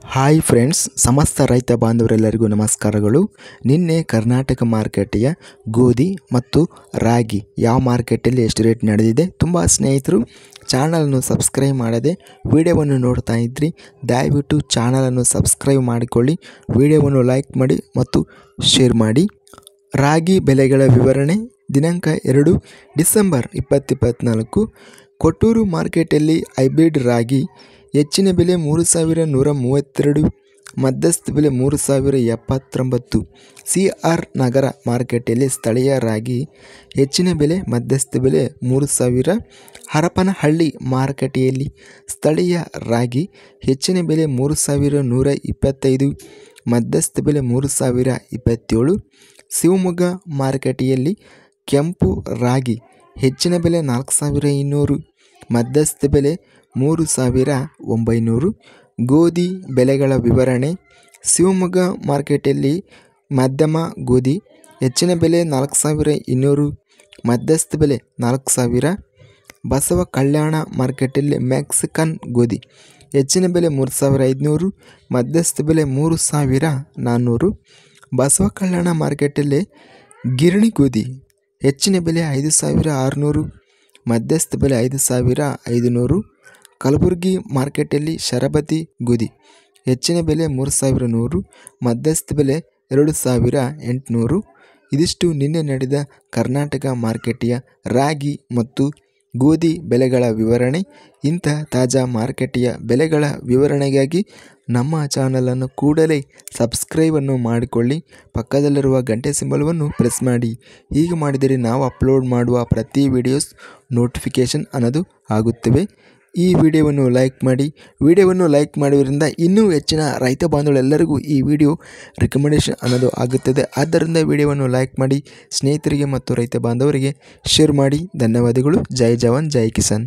Hi friends, ಸಮಸ್ತ ರೈತ ಬಾಂಧವರೆಲ್ಲರಿಗೂ ನಮಸ್ಕಾರಗಳು. ನಿನ್ನೆ ಕರ್ನಾಟಕ ಮಾರುಕಟ್ಟೆಯ ಗೋಧಿ ಮತ್ತು ರಾಗಿ ಯಾವ ಮಾರ್ಕೆಟಲ್ಲಿ ಎಷ್ಟು ರೇಟ್ ನಡೆದಿದೆ, ತುಂಬ ಸ್ನೇಹಿತರು ಚಾನಲನ್ನು ಸಬ್ಸ್ಕ್ರೈಬ್ ಮಾಡದೆ ವಿಡಿಯೋವನ್ನು ನೋಡ್ತಾ ಇದ್ರಿ, ದಯವಿಟ್ಟು ಚಾನಲನ್ನು ಸಬ್ಸ್ಕ್ರೈಬ್ ಮಾಡಿಕೊಳ್ಳಿ, ವಿಡಿಯೋವನ್ನು ಲೈಕ್ ಮಾಡಿ ಮತ್ತು ಶೇರ್ ಮಾಡಿ. ರಾಗಿ ಬೆಲೆಗಳ ವಿವರಣೆ ದಿನಾಂಕ 2 ಡಿಸೆಂಬರ್ 2024. ಕೊಟ್ಟೂರು ಮಾರ್ಕೆಟಲ್ಲಿ ಹೈಬ್ರಿಡ್ ರಾಗಿ ಹೆಚ್ಚಿನ ಬೆಲೆ 3132, ಮಧ್ಯಸ್ಥ ಬೆಲೆ 3079. CR ನಗರ ಮಾರ್ಕೆಟಲ್ಲಿ ಸ್ಥಳೀಯ ರಾಗಿ ಹೆಚ್ಚಿನ ಬೆಲೆ, ಮಧ್ಯಸ್ಥ ಬೆಲೆ 3000. ಹರಪನಹಳ್ಳಿ ಮಾರುಕಟ್ಟೆಯಲ್ಲಿ ಸ್ಥಳೀಯ ರಾಗಿ ಹೆಚ್ಚಿನ ಬೆಲೆ 3125, ಮಧ್ಯಸ್ಥ ಬೆಲೆ 3027. ಶಿವಮೊಗ್ಗ ಮಾರುಕಟ್ಟೆಯಲ್ಲಿ ಕೆಂಪು ರಾಗಿ ಹೆಚ್ಚಿನ ಬೆಲೆ 4200, ಮಧ್ಯಸ್ಥ ಬೆಲೆ 3900. ಗೋಧಿ ಬೆಲೆಗಳ ವಿವರಣೆ ಶಿವಮೊಗ್ಗ ಮಾರ್ಕೆಟಲ್ಲಿ ಮಧ್ಯಮ ಗೋಧಿ ಹೆಚ್ಚಿನ ಬೆಲೆ 4200, ಮಧ್ಯಸ್ಥ ಬೆಲೆ 4000. ಬಸವ ಕಲ್ಯಾಣ ಮಾರ್ಕೆಟಲ್ಲಿ ಮೆಕ್ಸಿಕನ್ ಗೋಧಿ ಹೆಚ್ಚಿನ ಬೆಲೆ 3500, ಮಧ್ಯಸ್ಥ ಬೆಲೆ 3400. ಬಸವ ಕಲ್ಯಾಣ ಮಾರ್ಕೆಟಲ್ಲಿ ಗಿರಣಿ ಗೋಧಿ ಹೆಚ್ಚಿನ ಬೆಲೆ 5600, ಮಧ್ಯಸ್ಥ ಬೆಲೆ 5500. ಕಲಬುರಗಿ ಮಾರ್ಕೆಟಲ್ಲಿ ಶರಬತಿ ಗೋಧಿ ಹೆಚ್ಚಿನ ಬೆಲೆ 3100, ಮಧ್ಯಸ್ಥ ಬೆಲೆ 2800. ಇದಿಷ್ಟು ನಿನ್ನೆ ನಡೆದ ಕರ್ನಾಟಕ ಮಾರುಕಟ್ಟೆಯ ರಾಗಿ ಮತ್ತು ಗೋಧಿ ಬೆಲೆಗಳ ವಿವರಣೆ. ಇಂಥ ತಾಜಾ ಮಾರುಕಟ್ಟೆಯ ಬೆಲೆಗಳ ವಿವರಣೆಗಾಗಿ ನಮ್ಮ ಚಾನಲನ್ನು ಕೂಡಲೇ ಸಬ್ಸ್ಕ್ರೈಬನ್ನು ಮಾಡಿಕೊಳ್ಳಿ, ಪಕ್ಕದಲ್ಲಿರುವ ಗಂಟೆ ಸಿಂಬಲವನ್ನು ಪ್ರೆಸ್ ಮಾಡಿ. ಹೀಗೆ ಮಾಡಿದರೆ ನಾವು ಅಪ್ಲೋಡ್ ಮಾಡುವ ಪ್ರತಿ ವಿಡಿಯೋಸ್ ನೋಟಿಫಿಕೇಷನ್ ಅನ್ನೋದು ಆಗುತ್ತವೆ. ಈ ವಿಡಿಯೋವನ್ನು ಲೈಕ್ ಮಾಡಿ. ವಿಡಿಯೋವನ್ನು ಲೈಕ್ ಮಾಡುವುದರಿಂದ ಇನ್ನೂ ಹೆಚ್ಚಿನ ರೈತ ಬಾಂಧವರೆಲ್ಲರಿಗೂ ಈ ವಿಡಿಯೋ ರಿಕಮೆಂಡೇಷನ್ ಅನ್ನೋದು ಆಗುತ್ತದೆ. ಆದ್ದರಿಂದ ವಿಡಿಯೋವನ್ನು ಲೈಕ್ ಮಾಡಿ, ಸ್ನೇಹಿತರಿಗೆ ಮತ್ತು ರೈತ ಬಾಂಧವರಿಗೆ ಶೇರ್ ಮಾಡಿ. ಧನ್ಯವಾದಗಳು. ಜೈ ಜವಾನ್ ಜೈ ಕಿಸಾನ್.